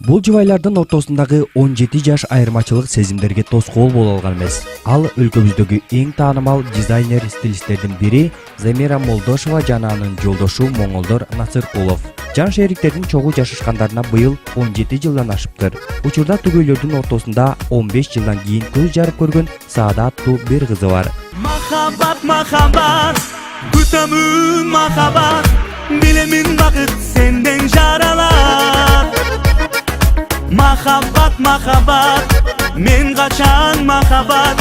Бул жубайлардын ортосундагы 17 жаш айырмачылык сезимдерге тоскоол боло алган эмес. Ал өлкөбүздөгү эң таанымал дизайнер стилисттердин бири Замира Молдошова жана анын жолдошу моңолдор Насыркулов. Жан шериктердин чогуу жашашкандарына быйыл 17 жылдан ашыптыр. Учурда түгөйлөрдүн ортосунда 15 жылдан кийин көз жарып көргөн Саада аттуу бир кызы бар. Махаббат, махаббат, күтөмүн махаббат, билемин бакыт сенден жаралат. Махаббат, махаббат, мен качан махаббат,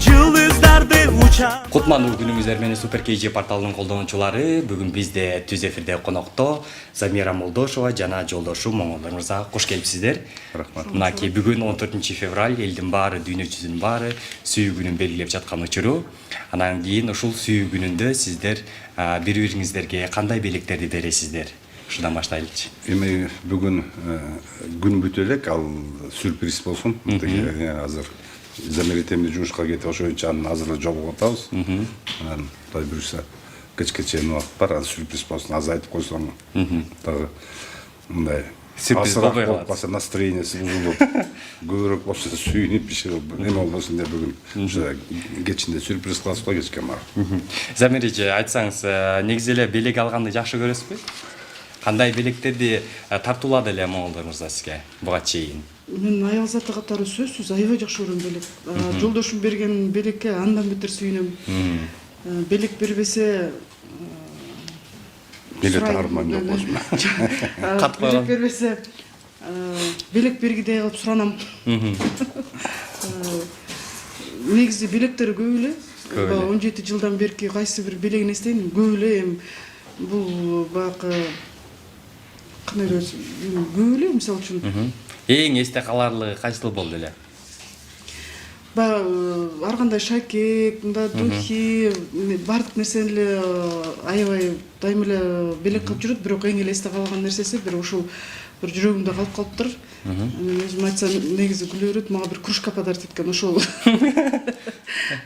жылдыздарды учат. Кутмандуу күнүңүздөр менен Супер KG порталынын колдонуучулары. Бүгүн бизде түз эфирде конокто Замира Молдошова жана жолдошу моңолдор мырза. Кош келипсиздер. Рахмат. Мынакей бүгүн 14 февраль, элдин баары, дүйнө жүзүнүн баары сүйүү күнүн белгилеп жаткан учуру. Анан кийин ушул сүйүү күнүндө сиздер бири-бириңиздерге кандай белектерди бересиздер? Ушудан баштайлычы. Эми бүгүн күн бүтө элек, ал сюрприз болсун. Азыр Замира темде жумушка кетип ошойчу анын азыр жолугуп атабыз. Анан Кудай буюрса кечке чейин убакыт бар, азыр сюрприз болсун, азыр айтып койсоң. Дагы мындай Сюрприз болбой калат. Калса настроениясы бузулуп, көбүрөөк болсо сүйүнүп биширип, эме болбосун деп бүгүн ошо кечинде сюрприз кыласыз го кечке мага. Замиричи, айтсаңыз, негизи эле белек алганды жакшы көрөсүзбү? Кандай белектерди тартуулады эле моңолдор мырза сизге буга чейин? Мен аял заты катары сөзсүз аябай жакшы көрөм белек. Жолдошум берген белекке андан бетер сүйүнөм. Белек бербесе Белек таарман болбосун. Белек бербесе белек бергидей кылып суранам. Негизи белектер көп эле. 17 жылдан берки кайсы бир белегин эстейм, көп эле. Эми бул баягы кандай деп айтсам, көп эле мисалы үчүн. Эң эсте каларлыгы кайсыл болду эле? Баягы ар кандай шакек, мында духи, бардык нерсени эле аябай дайыма эле белек кылып жүрөт, бирок эң эле эсте калган нерсеси бир ушул бир жүрөгүмдө калып калыптыр. Мен өзүм айтсам негизи күлө берет, мага бир кружка подарить эткен ошол.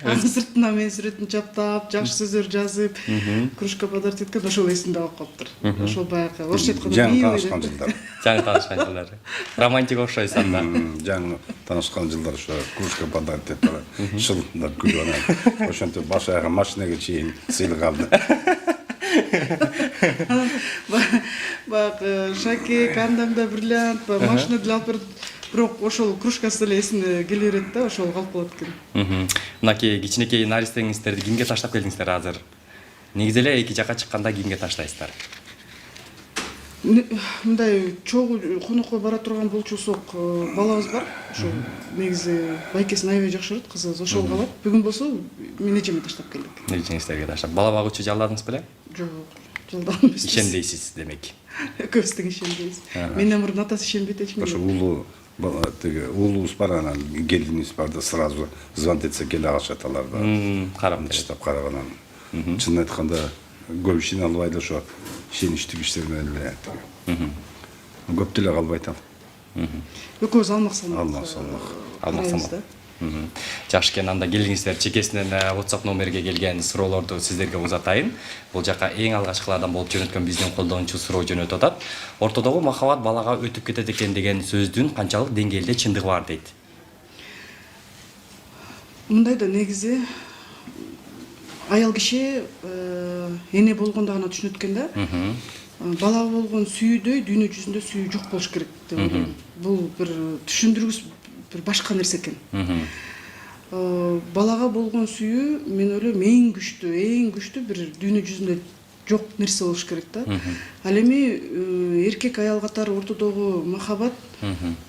Анын сыртына менин сүрөтүн чаптап, жакшы сөздөр жазып, кружка подарить эткен, ошол эсимде калып калыптыр. Ошол баягы орусча айтканда Жаңы таанышкан жылдар. Жаңы таанышкан жылдары. Романтик окшойсуң да. Жаңы таанышкан жылдар ошо кружка подарить этип барат. Шылдап күлүп анан. Ошентип баш аягы машинеге чейин сыйлык алды. Баягы шакек, андамда бриллиант, машина деле алып берет. Бирок ошол кружкасы эле эсине келе берет да, ошол калып калат экен. Мынакей кичинекей наристеңиздерди кимге таштап келдиңиздер азыр? Негизи эле эки жакка чыкканда кимге таштайсыздар? Мындай чогуу конокко бара турган болчусок балабыз бар. Ошо негизи байкесин аябай жакшы көрөт, кызыбыз ошол калат. Бүгүн болсо мен эжеме таштап келдик. Эжеңиздерге таштап. Бала багуучу жалдадыңыз беле? Жок, жалданбыз. Ишендейсиз демек. Экөөбүз тең ишенбейбиз. Менден мурун атасы ишенбейт эчкимге. Ошо уулубуз бар, анан келинибиз бар да сразу звонить этсе келе алышат алар да. Карап Чыштап карап анан. Чынын айтканда көп ишене албайт ошо ишеничтүү кишилер менен эле. Көп деле калбайт ал. Экөөбүз алмак Алмак. Жакшы экен, анда келиңиздер, чекесинен WhatsApp номерге келген суроолорду сиздерге узатайын. Бул жака эң алгачкылардан болуп жөнөткөн биздин колдонуучу суроо жөнөтүп атат. Ортодогу махаббат балага өтүп кетет экен деген сөздүн канчалык деңгээлде чындыгы бар дейт? Мындай да негизи аял киши эне болгондо гана түшүнөт экен да. Бала болгон сүйүүдөй дүйнө жүзүндө сүйүү жок болуш керек деп ойлойм. Бул бир түшүндүргүс бир башка нерсе экен. Балага болгон сүйүү мен ойлойм эң күчтүү бир дүйнө жүзүндө жок нерсе болуш керек да. Ал эми эркек аял катары ортодогу махаббат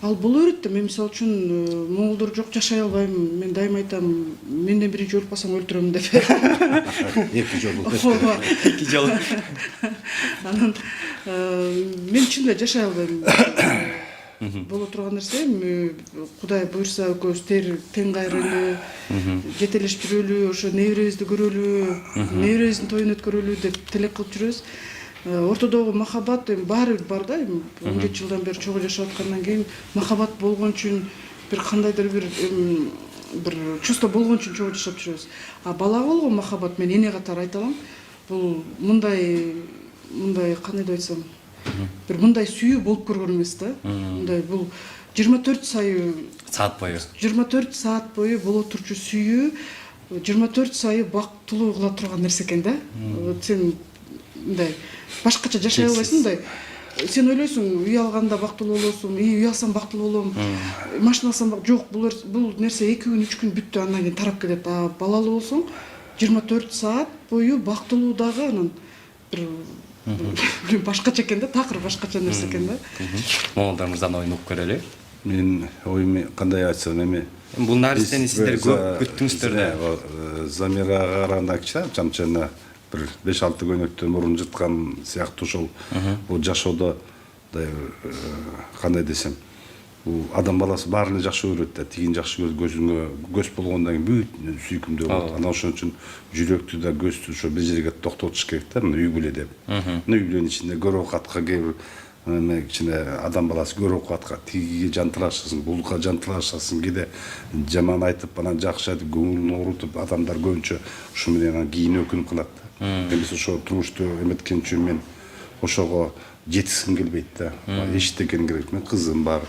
ал боло берет да. Мен мисалы үчүн моңолдор жок жашай албайм. Мен дайыма айтам, менден биринчи өлүп калсаң өлтүрөм деп. Эки жолу. Эки жолу. Анан мен чынында жашай албайм. Боло турган нерсе, Кудай буйрса экөөбүз тең кайрылы, жетелешип жүрөлү, ошо неберебизди көрөлү, неберебиздин тоюн өткөрөлү деп тилек кылып жүрөбүз. Ортодогу махаббат баары бир бар да. 17 жылдан бери чогуу жашап аткандан кийин махаббат болгон үчүн бир кандайдыр бир чувство болгон үчүн чогуу жашап жүрөбүз. А балага болгон махаббат мен эне катары айта алам. Бул мындай кандай деп айтсам, бир мындай сүйүү болуп көргөн эмес да. Мындай бул 24 Саат бою. 24 саат бою боло турчу сүйүү 24 сайы бактылуу кыла турган нерсе экен да. Сен мындай башкача жашай албайсың мындай. Сен ойлойсуң, үй алганда бактылуу болосуң, үй алсам бактылуу болом, машина алсам жок, бул нерсе 2 күн, 3 күн бүттү, андан кийин тарап кетет. А балалуу болсоң, 24 саат бою бактылуу дагы анан бир башкача экен да, такыр башкача нерсе экен да. Моңолдор мырзанын оюн угуп көрөлү. Мен оюм кандай айтсам эми Бул наристени сиздер көп күттүңүздөр да. Замирага караганда чамчана бир 5-6 күн мурун жыткан сыяктуу ошол бул жашоодо кандай десем, бул адам баласы баарына жакшы көрөт да, тигин жакшы көрөт, көзүңө көз болгондон кийин бүт сүйкүмдүү болот. Анан ошон үчүн жүрөктү да көздү ошо бир жерге токтотуш керек да, үй бүлө деп. Үй бүлөнүн ичинде көрөкатка кээ бир кичине адам баласы көрөкатка тигиге жантырашасың, булга жантырашасың, кээде жаман айтып, анан жакшы айтып, көңүлүн оорутуп, адамдар көбүнчө ушу менен кийин өкүнүп калат да. Эмес ошо турмушту эметкен үчүн мен ошого жеткизгим келбейт да. Эчтекен керек. Мен кызым бар,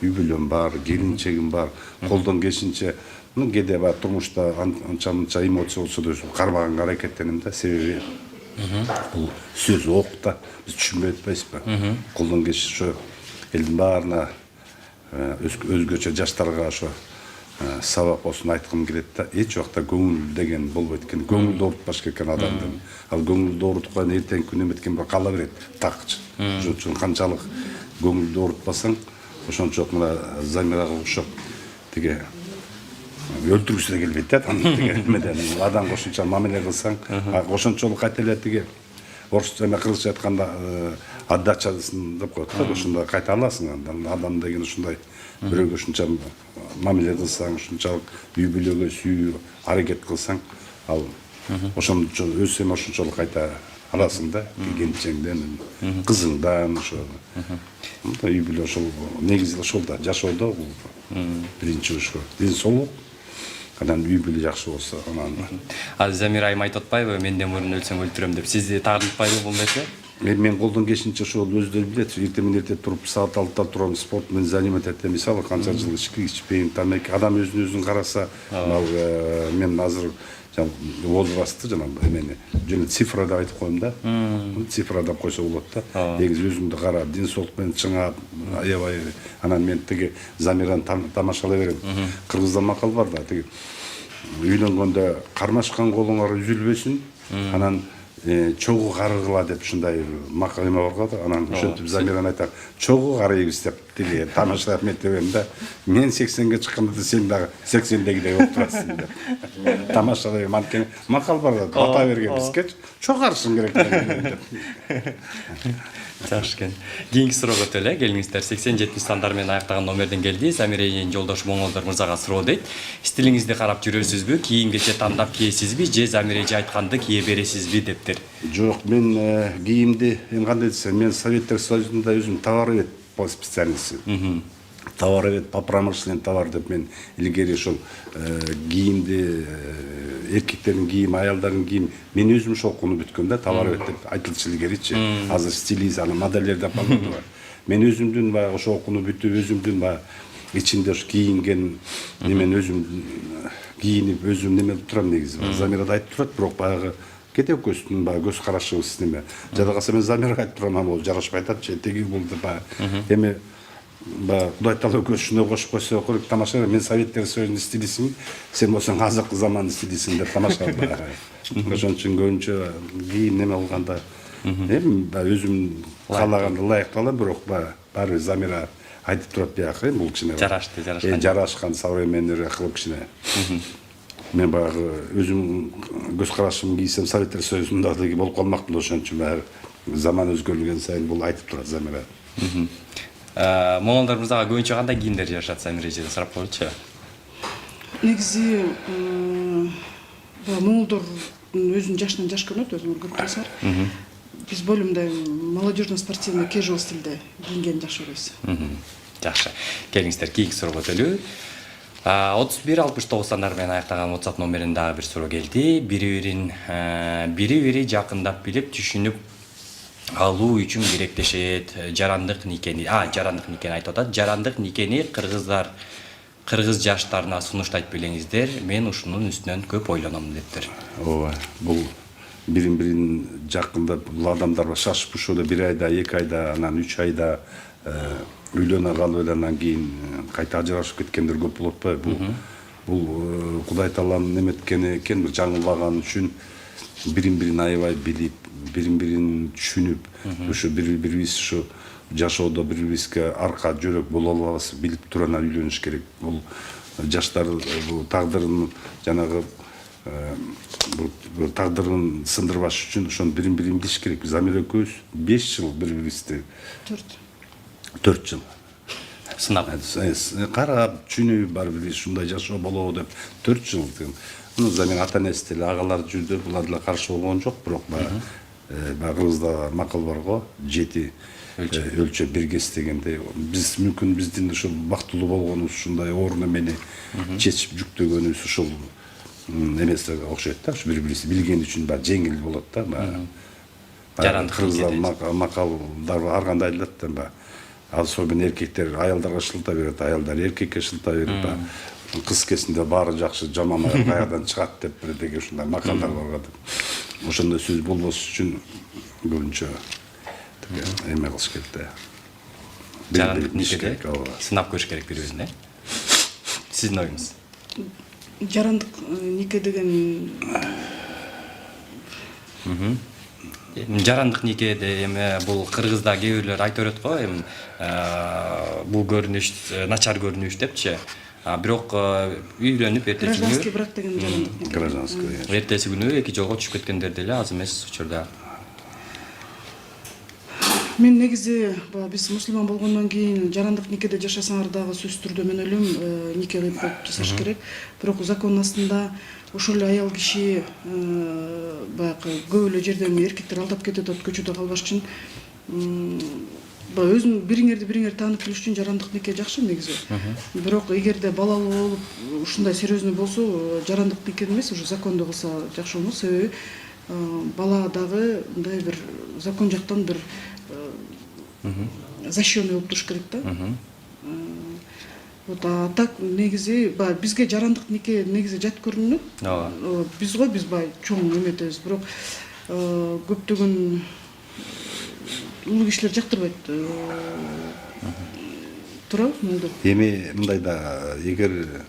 үй бүлөм бар, келинчегим бар. Колдон келишинче кээде баягы турмушта анча эмоция болсо да кармаганга аракеттенем да. Себеби бул сөз ок да. Биз түшүнбөй атпайсызбы? Колдон келиши ошо элдин баарына өзгөчө жаштарга ошо сабак болсун айткым келет да. Эч убакта көңүл деген болбойт экен. Көңүлдү оорутпаш керек экен адамды. Ал көңүлдү оорутуп эртеңки күнү эметкен бир кала берет, такчы. Ошон үчүн канчалык көңүлдү оорутпасаң, ошончолук мына Замирага окшоп тиге өлтүргүсү да келбейт да. Эмеден адамга ошончо мамиле кылсаң, ошончолук кайта эле тиге орусча жана кыргызча айтканда отдачасын деп коет да. Ошондо кайта аласың. Адам деген ушундай бирөөгө ушунча мамиле кылсаң, ушунчалык үй бүлөгө сүйүү аракет кылсаң, ал ошончо өссөм ошончолук кайта аласың да. Келинчеңден, кызыңдан ошо. Үй бүлө ошол негизи ошол да. Жашоодо бул биринчи ошо ден соолук. Анан үй бүлө жакшы болсо, анан. Замира айым айтып атпайбы, менден мурун өлсөң өлтүрөм деп. Сизди тагыртпайбы бул нерсе? Мен колдон келишинче ошол өздөрү билет. Эртең менен эрте туруп саат 6-да турам, спорт менен занимать этем. Мисалы канча жыл ичпейм, тамеки. Адам өзүн караса, мен азыр возрастты жана эмени жөн цифра деп айтып коем да. Цифра деп койсо болот да. Негизи өзүңдү кара, ден соолук менен чыңап, аябай анан мен тиги Замираны тамашалай берем. Кыргызда макал бар да, тиги үйлөнгөндө кармашкан колуңар үзүлбөсүн, анан чогуу карыгыла деп ушундай макал эме бар го. Анан ошентип Замираны айтат, чогуу карайбыз деп тиги тамашалап мете берем да. Мен 80ге чыкканда сен дагы 80дегидей болуп турасың деп. Тамашалай берем. Анткени макал бар да, бата бергенбизге чогуу карышың керек деп. Жакшы экен. Кийинки суроого өтөлү. Келиңиздер 80-70 сандар менен аяктаган номерден келди. Замиренин жолдошу Моңолдор мырзага суроо дейт. Стилиңизди карап жүрөсүзбү? Кийимгече тандап кийесизби же Замиреже айтканды кие бересизби дептир. Жок, мен кийимди кандай десем, мен Советтер Союзунда өзүм товаровед по специальности. Товаровед по промышленный товар деп мен илгери ошол кийимди эркектердин кийими, аялдардын кийими мен өзүм ошол окууну бүткөм да, товаровед деп айтылчу илгеричи. Азыр стилист, аны модельдер деп бар. Мен өзүмдүн баягы ошол окууну бүтүп, өзүмдүн баягы ичинде ошо кийинген немен өзүм кийинип, өзүм неме турам негизи. Замира да айтып турат, бирок баягы кете көздүн баягы көз карашыбыз неме. Жада калса мен Замирага айтып турам, бул жарашпай атат, теги бул деп баягы эми Кудай таала көзүнө кошуп койсо керек тамаша. Мен Советтер Союзунун стилисимин, сен болсоң азыркы замандын стилисиң деп тамашалап баягы. Ошон үчүн көбүнчө кийим неме кылганда эми өзүм каалаганды ылайыктуу алам, бирок баары бир Замира айтып турат баягы, бул кичине жарашкан современный кылып кичине. Мен баягы өзүм көз карашым кийсем Советтер Союзундагы болуп калмакмын, ошон үчүн баягы заман өзгөрүлгөн сайын бул айтып турат Замира. Моңолдор мырзага көбүнчө кандай кийимдер жашат Замирежеде сурап коелучу? Негизи моңолдордун өзүнүн жашынан жаш көрүнөт, өзүңөр көрүп турасыңар. Биз бөлүмдө молодежно спортивный casual стилде кийингенди жакшы көрөбүз. Жакшы. Келиңиздер кийинки суроого өтөлү. 3169 сандар менен аяктаган WhatsApp номеринде дагы бир суроо келди. Бири-бири жакындап билип, түшүнүп алуу үчүн керектешет жарандык никени айтып атат. Жарандык никени кыргыз жаштарына сунуштайт белеңиздер. Мен ушунун үстүнөн көп ойлоном дептир. ооба бул бирин жакындап бул адамдарга шашып ушул бир айда 2 айда анан 3 айда үйлөнө калып эле анан кийин кайта ажырашып кеткендер көп болот атпайбы? Бул Кудай Тааланын неметкени экен, бир жаңылбаган үчүн бирин аябай билип, бирин түшүнүп, ошо бири-бирибиз ушу жашоодо бири-бирибизге арка жөрөк боло алабыз, билип туруп анан үйлөнүш керек. Бул жаштар бул тагдырын жанагы бул тагдырын сындырбаш үчүн ошону бирин билиш керек. Замира экөөбүз 5 жыл бири-бирибизди 4 жыл Сынап. Карап, түшүнүп, барбир ушундай жашоо болобу деп 4 жыл. Замира ата-энеси деле агалар жүрдү, булар деле каршы болгон жок, бирок баягы кыргызда макал бар го, 7 өлчө биргес дегенде, биз мүмкүн биздин ушул бактылуу болгонубуз, ушундай оор немени чечип жүктөгөнүбүз ушул эмесине окшойт да, ушу бири-бирибизди билген үчүн баягы жеңил болот да, жарандык кыргыздар макалдар ар кандай айтылат да, особенно эркектер аялдарга шылта берет, аялдар эркекке шылта берет, кыз кезинде баары жакшы, жаман аял каярдан чыгат деп бир деге ушундай макалдар бар да. Ошондой сөз болбош үчүн көбүнчө эме кылыш керек да. Жарандык никеде сынап көрүш керек бири-бирин, э? Сиздин оюңуз? Жарандык нике деген жарандык никеде эме бул кыргызда кээ бирлер айтып берет го, эми бул көрүнүш начар көрүнүш депчи. Бирок үйлөнүп гражданский брак деген жарандык нике. Гражданский. Эртеси күнү эки жолго түшүп кеткендер деле аз эмес учурда. Мен негизи биз мусулман болгондон кийин жарандык никеде жашасаңар дагы сөзсүз түрдө мен ойлойм нике кыйып коюп жасаш керек. Бирок закон астында ошол эле аял киши баягы көп эле жерден эркектер алдап кетип атат, көчөдө калбаш үчүн өзүң бириңерди таанып билиш үчүн жарандык нике жакшы негизи. Бирок эгерде балалуу болуп ушундай серьезный болсо, жарандык нике эмес, уже закондо кылса жакшы болмок. Себеби бала дагы мындай бир закон жактан бир защищенный болуп туруш керек да. Вот так негизи бизге жарандык нике негизи жат көрүнөт. Биз баягы чоң эметебиз, бирок көптөгөн улуу кишилер жактырбайт. Туурабы мындай? Эми мындай да, эгер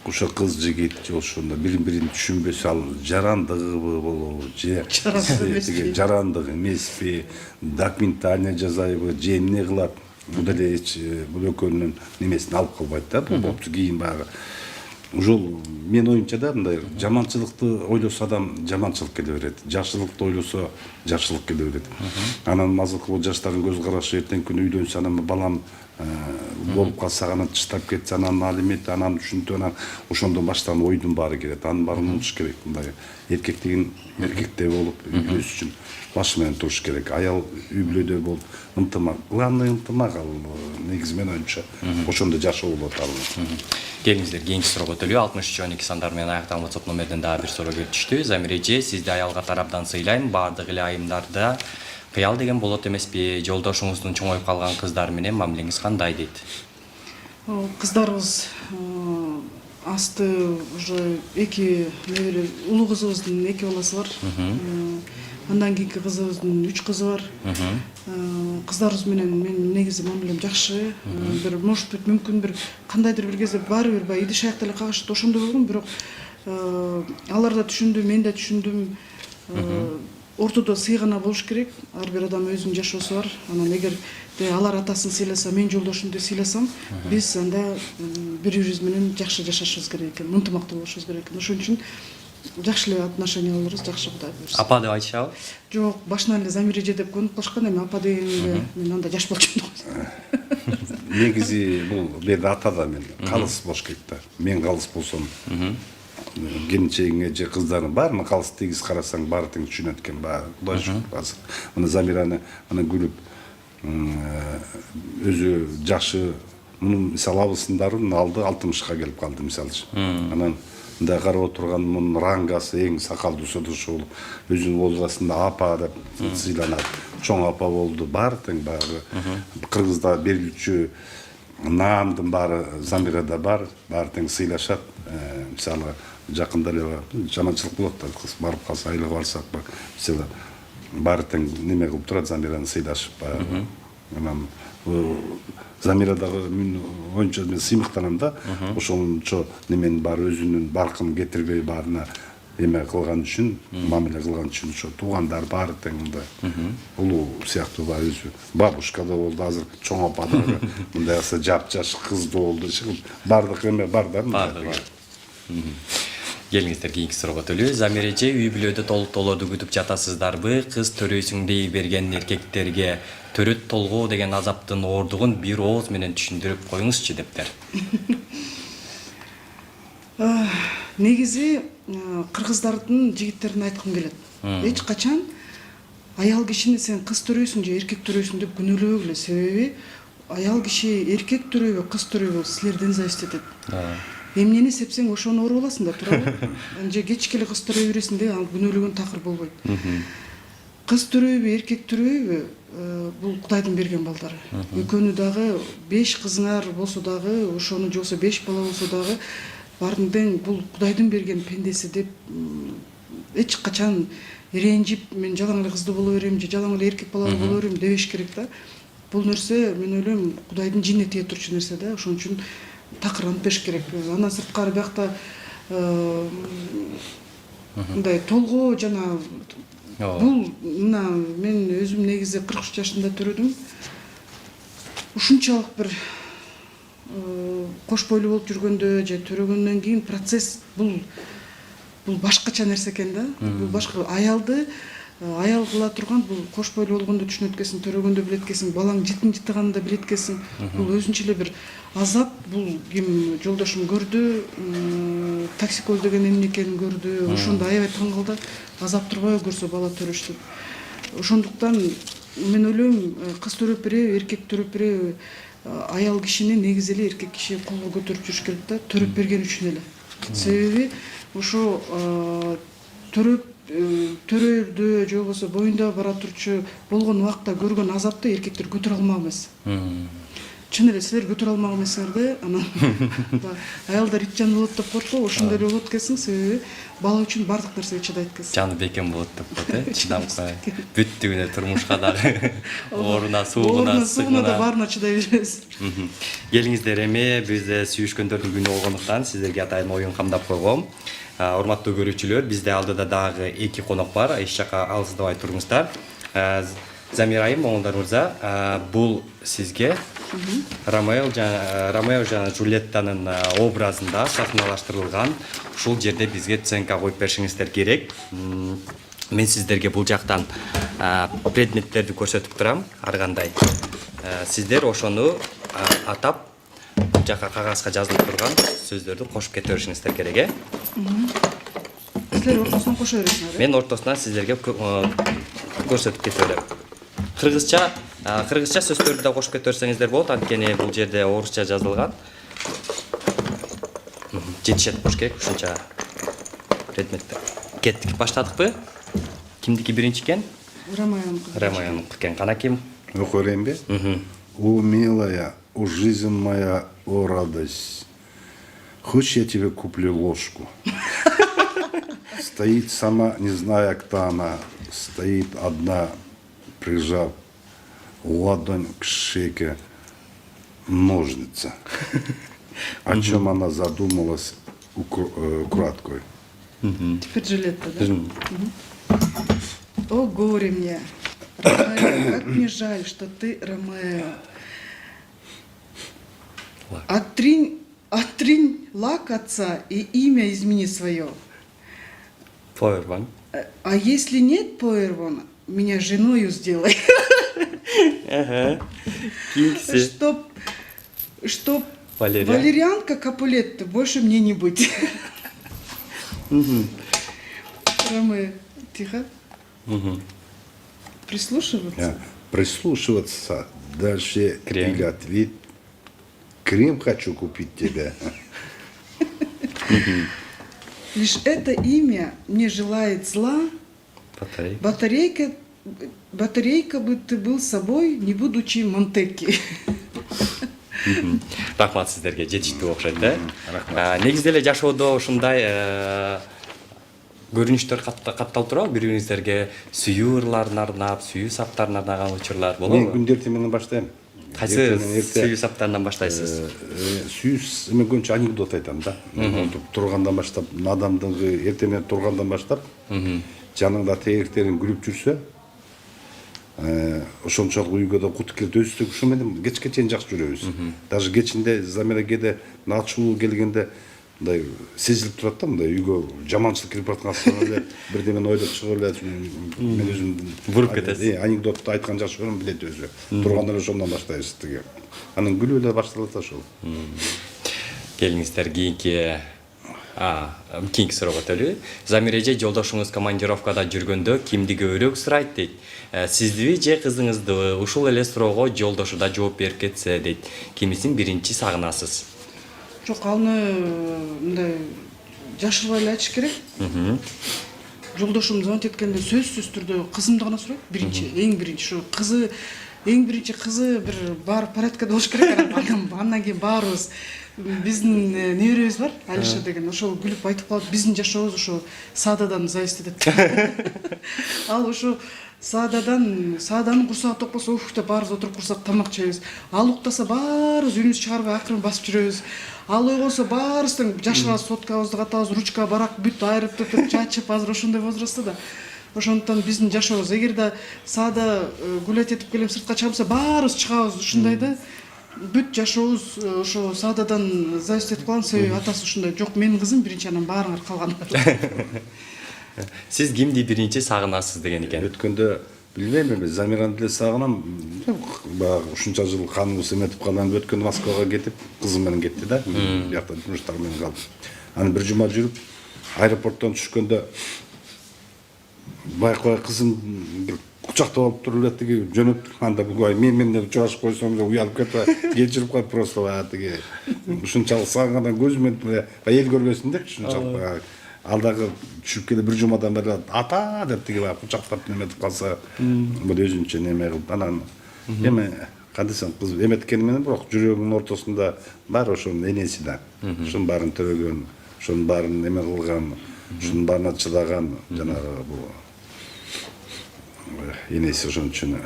ошо кыз жигит же ошондо бирин түшүнбөсө, ал жарандыгыбы болобу же жарандык эмеспи, документально жазайбы же эмне кылат, бул деле бул экөөнүн немесин алып калбайт да, бул болупту кийин баягы. Ошол мен оюмча да, мындай жаманчылыкты ойлосо адам жаманчылык келе берет, жакшылыкты ойлосо жакшылык келе берет. Анан азыркы бул жаштардын көз карашы эртең күнү үйлөнсө, анан балам болуп калса, анан тыштап кетсе, анан алимет, анан ушинтип, анан ошондон баштап ойдун баары келет. Анын баарын унутуш керек. Мындай эркек деген эркектей болуп үйлөнүш үчүн башы менен туруш керек. Аял үй бүлөдө болуп ынтымак, главный ынтымак, ал негизи мен оюмча ошондо жашоо болот ал. Келиңиздер, кийинки суроого өтөлү. 63-12 сандар менен аяктаган WhatsApp номерден дагы бир суроо келип түштү. Замира эже, сизди аялга тарабдан сыйлайм, баардык эле айымдарда кыял деген болот эмеспи? Жолдошуңуздун чоңоюп калган кыздар менен мамилеңиз кандай дейт? Кыздарыбыз асты уже эки улуу кызыбыздын 2 баласы бар. Андан кийинки кызыбыздын 3 кызы бар. Кыздарыбыз менен мен негизи мамилем жакшы. Бир может быть мүмкүн бир кандайдыр бир кезде баары бир баягы идиш аякта эле кагышты ошондой болгон, бирок алар да түшүндү, мен да түшүндүм. Ортодо сыйгана болуш керек. Ар бир адам өзүнүн жашоосу бар. Анан эгер алар атасын сыйласа, мен жолдошумду сыйласам, биз анда бири-бирибиз менен жакшы жашашыбыз керек экен, ынтымактуу болушубуз керек экен. Ошон үчүн жакшы эле отношенияларыбыз жакшы, Кудай буйрса. Апа деп айтышабы? Жок, башынан эле Замира эже деп көнүп калышкан, эми апа дегенге мен анда жаш болчумун. Негизи бул берде атада мен калыс болуш керек да. Мен калыс болсом, келинчегиңе же кыздарың баарына калыс тегиз карасаң, баары тең түшүнөт экен, баары. Кудай шүкүр азыр. Мына Замираны аны күлүп өзү жакшы, мунун мисалы абысындарын алды 60-ка келип калды мисалы. Анан мындай карап отурган мунун рангасы эң сакалдуусу ушул өзүнүн возрастында апа деп сыйланат. Чоң апа болду, бар тең баягы кыргызда берилчү наамдын баары Замирада бар тең сыйлашат. Мисалы жакында эле жаманчылык болот да, кыз барып калса, айлык алсак, мисалы баары тең неме кылып турат, Замираны сыйлашып баягы. Анан Замирадагы оюнча мен сыймыктанам да, ошончо неменин баары өзүнүн баркын кетирбей баарына эме кылган үчүн, мамиле кылган үчүн ошо туугандар баары тең мындай улуу сыяктуу баягы өзү бабушка да болду, азыр чоң апа да мындай аса жапжаш кыз да болду, баардык эме бар да. Баардыгы бар. Келиңиздер кийинки суроого өтөлү. Замир эже үй бүлөдө толуктоолорду күтүп жатасыздарбы? Кыз төрөйсүң дей берген эркектерге төрөт толгоо деген азаптын оордугун бир ооз менен түшүндүрүп коюңузчу дептер. Негизи кыргыздардын жигиттерине айткым келет. Эч качан аял кишини сен кыз төрөйсүң же эркек төрөйсүң деп күнөөлөбөгүлө. Себеби аял киши эркек төрөйбү, кыз төрөйбү силерден зависит этет. Эмнени сепсең ошону ооруп аласың да, туурабы? Же кечке эле кыз төрөй бересиң де, ал күнөөлөгөн такыр болбойт. Кыз төрөйбү, эркек төрөйбү, бул Кудайдын берген балдары. Экөөнү дагы 5 кызыңар болсо дагы, ошону жолсо 5 бала болсо дагы, баардын тең бул Кудайдын берген пендеси деп эч качан ренжип, мен жалаң эле кызды боло берем же жалаң эле эркек бала боло берем дебеш керек да. Бул нерсе мен ойлойм Кудайдын жинне тие турчу нерсе да, ошон үчүн такыр антпеш керек. Андан сырткары биякта мындай толгоо жана бул мына мен өзүм негизи 43 жашында төрөдүм. Ушунчалык бир кош бойлуу болуп жүргөндө же төрөгөндөн кийин процесс бул башкача нерсе экен да. Бул башка аялды аял кыла турган бул кош бойлуу болгондо түшүнөт экенсиң, төрөгөндө билет экенсиң, балаң житин жытыганында билет экенсиң. Бул өзүнчө эле бир азап, бул ким жолдошум көрдү, токсикоз деген эмне экенин көрдү. Ошондо аябай таң калды. Азап турбайбы көрсө бала төрөш деп. Ошондуктан мен ойлойм, кыз төрөп береби, эркек төрөп береби, аял кишини негизи эле эркек киши колго көтөрүп жүрүш керек да, төрөп берген үчүн эле. Себеби ошо төрөдө же болбосо боюнда бара турчу болгон убакта көргөн азапты эркектер көтөрө алмак эмес. Чын эле силер көтөрө алмак эмессиңер да, анан аялдар ит жан болот деп коркпо, ошондой эле болот экенсиң, себеби бала үчүн бардык нерсеге чыдайт экенсиң. Жаны бекем болот деп коет, чыдамкай. Бүттүгүнө турмушка дагы, ооруна, суугуна да баарына чыдай беребиз. Келиңиздер, эми бизде сүйүшкөндөрдүн күнү болгондуктан сиздерге атайын оюн камдап койгом. Урматтуу көрүүчүлөр, бизде алдыда дагы 2 конок бар. Эч жака алыстабай туруңуздар. Замир айым, оңолдар мырза, бул сизге Ромео жана Джульеттанын образында сахналаштырылган. Ушул жерде бизге сценка коюп беришиңиздер керек. Мен сиздерге бул жактан предметтерди көрсөтүп турам, ар кандай. Сиздер ошону атап бул жака кагазга жазылып турган сөздөрдү кошуп кете беришиңиздер керек, Силер ортосунан кошо бересиңер. Мен ортосунан сиздерге көрсөтүп кете берем. Кыргызча сөздөрдү да кошуп кете берсеңиздер болот, анткени бул жерде орусча жазылган. Жетишет болуш керек ушунча предметтер. Кеттик, баштадыкпы? Кимдики биринчи экен? Ромеонуку экен. Кана ким? Окуй берейинби? О, милая, о, жизнь моя, о, радость. Хочешь, я тебе куплю ложку? Стоит сама, не зная, кто она. Стоит одна, прижав ладонь к шейке, ножница. О чем она задумалась украдкой. Теперь Джульетта, да? О, горе мне, Ромео, как мне жаль, что ты Ромео. Отринь лак отца и имя измени свое. Поерван. А если нет Поервана, меня женою сделай. Ага. Чтоб валерьянка Капулетта больше мне не быть. Ромео, тихо. Прислушиваться. Прислушиваться. Дальше приготовить. Крем хочу купить тебе. Лишь это имя мне желает зла. Батарейка бы ты был собой, не будучи Монтекки. Рахмат сіздерге, жетиштүү окшойт да. Негизде эле жашоодо ушундай көрүнүштөр катталып турабы, бири-бириңиздерге сүйүү ырларын арнап, сүйүү саптарын арнаган учурлар болобу? Мен күндөртү менен баштайм. Кайсы сүйүү саптарынан баштайсыз? Сүйүү мен көбүнчө анекдот айтам да. Тургандан баштап, надамдыгы эртең тургандан баштап, жаныңда тегертериң күлүп жүрсө, ошончолук үйгө да кут келет, өзүбүздө ушу менен кечке чейин жакшы жүрөбүз. Даже кечинде Замира кээде ачуу келгенде мындай сезилип турат да, мындай үйгө жаманчылык кирип бараткан эле бирдемени ойлоп чыгып эле мен өзүм буруп кетесиз. Анекдотту айткан жакшы көрөм, билет өзү. Турганда эле ошондон баштайбыз тиги. Анан күлүп эле башталат ошол. Келиңиздер кийинки суроого өтөлү. Замир эже жолдошуңуз командировкада жүргөндө кимди көбүрөөк сурайт дейт. Сиздиби же кызыңыздыбы? Ушул эле суроого жолдошу да жооп берип кетсе дейт. Кимисин биринчи сагынасыз? Жок, аны мындай жашырбай эле айтыш керек. Жолдошум звонить эткенде сөзсүз түрдө кызымды гана сурайт. Эң биринчи ушу кызы бир бар порядкада болуш керек. Андан кийин баарыбыз биздин неберебиз бар, Алиша деген, ошол күлүп айтып калат, биздин жашообуз ошо саададан зависит этет. Ал ошо сааданын курсагы ток болсо, деп баарыбыз отуруп курсак тамак жейбиз. Ал уктаса баарыбыз үйүнүбүздү чыгарбай акырын басып жүрөбүз. Ал ойгонсо баарыбыздын жашырабыз, соткабызды катабыз, ручка, барак бүт айрып туруп чачып, азыр ошондой возрастта да. Ошондуктан биздин жашообуз, эгерде саада гулять этип келем, сыртка чыгамса, баарыбыз чыгабыз, ушундай да. Бүт жашообуз ошо саададан зависит этип калган, себеби атасы ушундай. Жок, менин кызым биринчи, анан баарыңар калган. Сиз кимди биринчи сагынасыз деген экен? Өткөндө билбейм, мен Замираны деле сагынам. Баягы ушунча жыл каныбыз эметип калган, өткөндө Москвага кетип, кызым менен кетти да. Биякта жумуштар менен калдым. Аны бир жума жүрүп, аэропорттон түшкөндө байкабай кызым кучактап алып туруп эле тиги жөнөттүк. Анда бугай мен менен учурашып койсоң уялып кетип, кечирип коюп просто тиги ушунчалык сагынгандан көзүмөн эл көрбөсүн деп ушунчалык. Алдагы түшүп келип бир жумадан бери ата деп тиги кучактап неметип калса, бул өзүнчө неме кылып анан эми кандайсың кыз эметкени менен бирок жүрөгүнүн ортосунда бар ошонун энеси да. Ушунун баарын төрөгөн, ошонун баарын неме кылган, ушунун баарына чыдаган жанагы бул энеси ошон үчүн.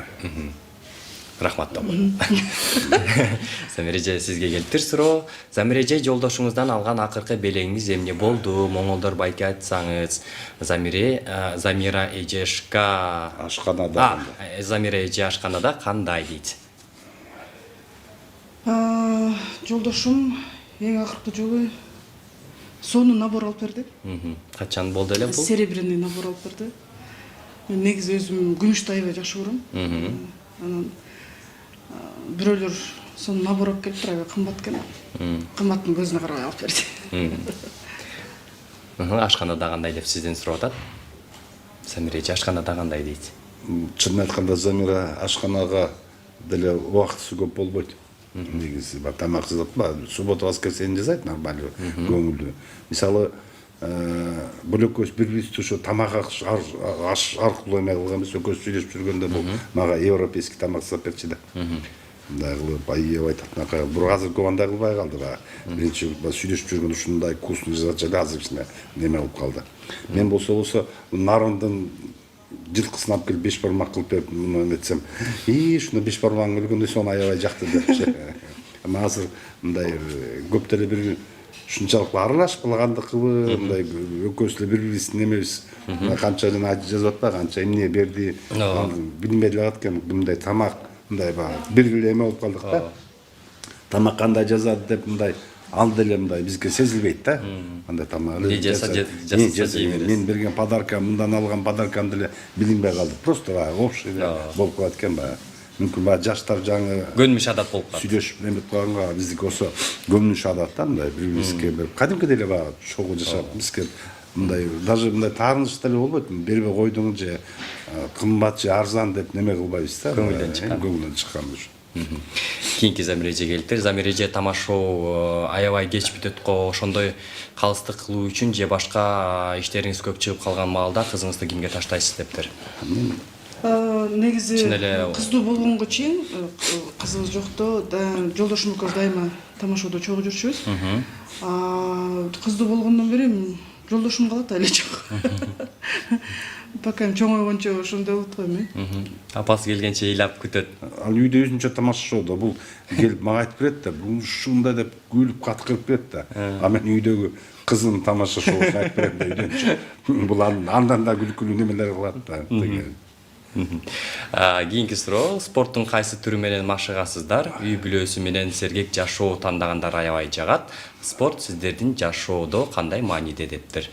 Рахмат топ. Замир эже, сизге келиптир суроо. Замир эже, жолдошуңуздан алган акыркы белеңиз эмне болду? Моңолдор байке айтсаңыз. Замира эжешка ашканада. Замира эже ашканада кандай дейт? Жолдошум эң акыркы жолу сонун набор алып берди. Качан болду эле бул? Серебряный набор алып берди. Мен негизи өзүм күмүштү аябай жакшы көрөм. Анан бирөөлөр сонун набор алып келиптир, аябай кымбат экен. Кымбаттын көзүнө карабай алып берди. Ашканада кандай деп сизден сурап атат? Замир эже ашканада кандай дейт? Чынын айтканда Замира ашканага деле убактысы көп болбойт. Негизи тамак жасап, суббота воскресенье жасайт нормально, көңүлдүү. Мисалы бөлөкөз бири-бирибизди ошо тамак аш аркылуу эме кылганбыз, экөөбүз сүйлөшүп жүргөндө бул мага европейский тамак жасап берчи да. Мындай кылып айып айтат, бирок азыр көп андай кылбай калды. Биринчи сүйлөшүп жүргөндө ушундай вкусный жасачу эле, азыр кичине неме кылып калды. Мен болсо нарындын жылкысын алып келип 5 бармак кылып берип, муну эметсем, ушуну 5 бармагын көргөндө сону аябай жакты депчи. Эми азыр мындай көп деле бир ушунчалык аралашып калгандыкыбы, мындай экөөбүз эле бири-бирибиздин немебиз, канча жана жазып атпайбы, канча эмне берди, билинбей эле калат экен, мындай тамак, мындай бир эле эме болуп калдык да. Тамак кандай жазады деп мындай ал деле мындай бизге сезилбейт да. Андай тамак эле жасаса мен берген подаркам, мындан алган подаркам деле билинбей калды. Просто общий болуп калат экен. Мүмкүн жаштар жаңы көнүмүш адат болуп калат. Сүйлөшүп эметип калганга биздики осо көнүмүш адат да, мындай бири-бирибизге кадимки деле чогуу жашап бизге мындай даже мындай тааныш деле болбойт. Бербей койдуң же кымбат же арзан деп неме кылбайбыз да. Көңүлдөн чыккан. Көңүлдөн чыккан. Кийинки Замир эже келиптир. Замир эже тамашоо аябай кеч бүтөт го, ошондой калыстык кылуу үчүн же башка иштериңиз көп чыгып калган маалда кызыңызды кимге таштайсыз дептир? Негизи Чын эле кыздуу болгонго чейин кызыбыз жокто жолдошум экөөбүз дайыма тамашоодо чогуу жүрчүбүз. Кыздуу болгондон бери жолдошум калат эле жок. Пока чоңойгончо ошондой болот го эми. Апасы келгенче ыйлап күтөт. Ал үйдө өзүнчө тамашашоодо бул келип мага айтып берет да, бул ушундай деп күлүп каткырып берет да. А мен үйдөгү кызын тамашашоосун айтып берем да үйдөнчү. Бул андан да күлкүлүү немелер кылат да. Кийинки суроо, спорттун кайсы түрү менен машыгасыздар? Үй бүлөсү менен сергек жашоо тандагандар аябай жагат. Спорт сиздердин жашоодо кандай мааниде дептир?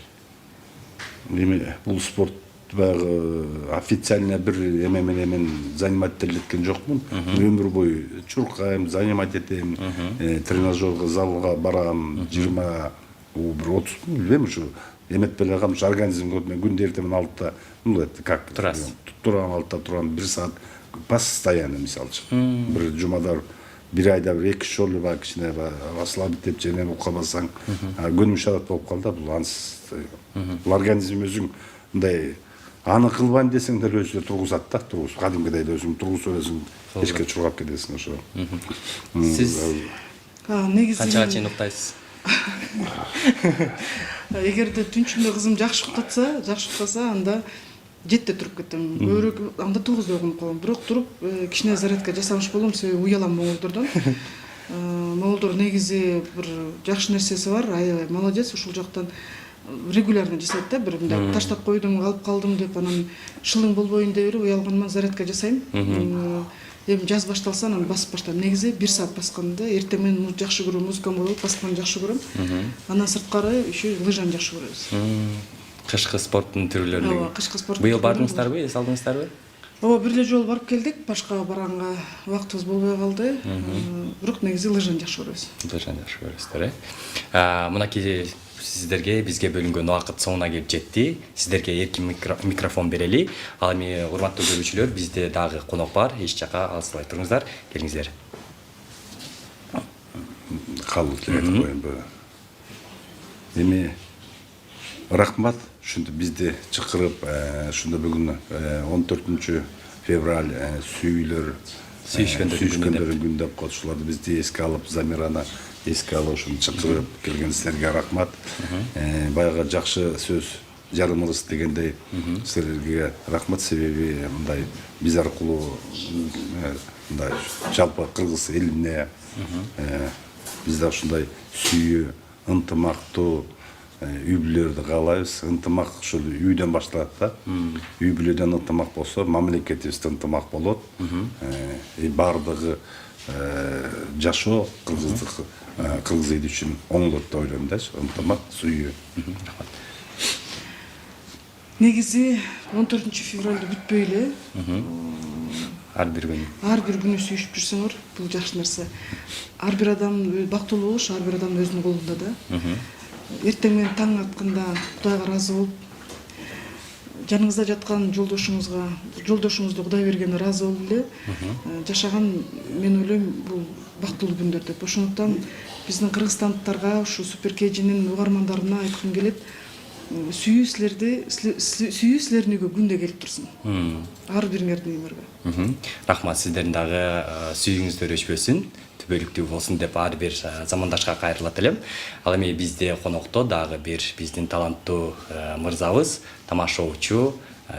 Эми бул спорт баягы официально бир эме менен мен занимать эткен жокмун. Өмүр бою чуркайм, занимать этем, тренажерга залга барам, 20 бир 30 билбейм ушу эметпелер калам, организмге мен күндө эртемен 6-та, как турасыз. Турам 6-та турам 1 саат постоянно мисалчы. Бир жумада бир айда бир 2 жолу бар кичине расслабить деп жеме укабасаң, күнүм адат болуп калды. Бул организм өзүң мындай аны кылбайм десең деле өзү тургузат да, тургуз. Кадимкидей өзүң тургузуп өзүң эшикке чургап кетесиң ошо. Сиз Негизи канчага чейин уктайсыз? Эгерде түнчүндө кызым жакшы уктаса, анда 7-те туруп кетем. Көбүрөөк анда 9-да угунуп калам. Бирок туруп кичине зарядка жасамыш болом, себеби уялам моңолдордон. Моңолдор негизи бир жакшы нерсеси бар, аябай молодец, ушул жактан регулярно жасайт да, бир мындай таштап койдум, алып калдым деп, анан шылың болбоюн деп берип уялганман зарядка жасайм. Эми жаз башталса анан басып баштайм. Негизи 1 саат басканда эртең менен жакшы көрөм, музыкам болот, басканды жакшы көрөм. Андан сырткары еще лыжаны жакшы көрөбүз. Кышкы спорттун түрлөрүн. Ооба, кышкы спорт. Быйыл бардыңыздарбы, эс алдыңыздарбы? Ооба, бир эле жолу барып келдик, башка барганга убактыбыз болбой калды. Бирок негизи лыжаны жакшы көрөбүз. Лыжаны жакшы көрөсүздөр, Мынакей сиздерге бизге бөлүнгөн убакыт соңуна келип жетти. Сиздерге эркин микрофон берели. Ал эми урматтуу көрүүчүлөр, бизде дагы конок бар. Эч жака алыстабай туруңуздар, келиңиздер. Калып айтып коеюн. Эми рахмат, ушинтип бизди чакырып, ушунда бүгүн 14 февраль сүйүшкөндөр күнү деп коюп, ушуларды бизди эске алып, Замираны эске алып, ушуну чакырып келгениңиздерге рахмат. Баягы жакшы сөз жарымыбыз дегендей силерге рахмат, себеби мындай биз аркылуу мындай жалпы кыргыз элине бизде ушундай сүйүү, ынтымактуу үй бүлөлөрдү каалайбыз. Ынтымак ушул үйдөн башталат да. Үй бүлөдөн ынтымак болсо, мамлекетибизде ынтымак болот. Бардыгы жашоо кыргыз эли үчүн оңдот деп ойлойм да, ынтымак, сүйүү. Негизи 14 февралда бүтпөй эле. Ар бир күнү сүйүшүп жүрсөңөр, бул жакшы нерсе. Ар бир адам бактылуу болуш, ар бир адамдын өзүнүн колунда да. Эртең менен таң атканда Кудайга ыраазы болуп, жаныңызда жаткан жолдошуңузду Кудай бергенине ыраазы болуп эле жашаган, мен ойлойм, бул бактылуу күндөр деп. Ошондуктан биздин кыргызстандыктарга, ушу Супер KG'нин угармандарына айткым келет, сүйүү силердин үйгө күндө келип турсун. Ар бириңердин өмүргө. Рахмат, сиздердин дагы сүйүүңүздөр өчпөсүн, түбөлүктүү болсун деп ар бир замандашка кайрылат элем. Ал эми бизде конокто дагы бир биздин таланттуу мырзабыз, тамашоочу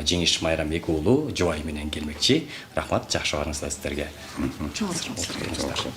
Жеңиш Майрамбек уулу жубайы менен келмекчи. Рахмат, жакшы барыңыздар сиздерге. Чоң рахмат.